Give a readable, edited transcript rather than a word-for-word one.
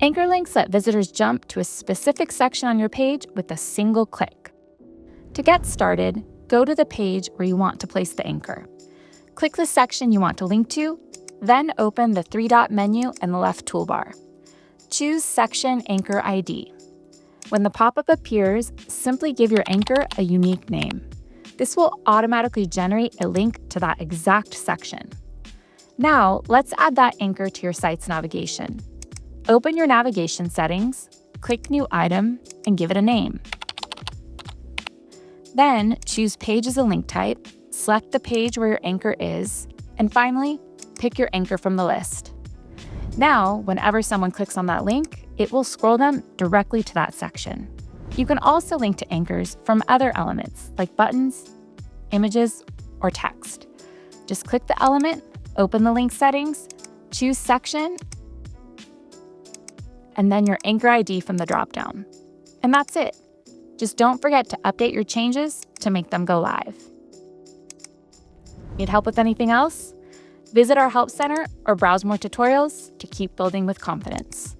Anchor links let visitors jump to a specific section on your page with a single click. To get started, go to the page where you want to place the anchor. Click the section you want to link to, then open the three-dot menu in the left toolbar. Choose Section Anchor ID. When the pop-up appears, simply give your anchor a unique name. This will automatically generate a link to that exact section. Now, let's add that anchor to your site's navigation. Open your navigation settings, click New Item, and give it a name. Then, choose Page as a link type, select the page where your anchor is, and finally, pick your anchor from the list. Now, whenever someone clicks on that link, it will scroll them directly to that section. You can also link to anchors from other elements like buttons, images, or text. Just click the element, open the link settings, choose Section, and then your anchor ID from the dropdown. And that's it. Just don't forget to update your changes to make them go live. Need help with anything else? Visit our Help Center or browse more tutorials to keep building with confidence.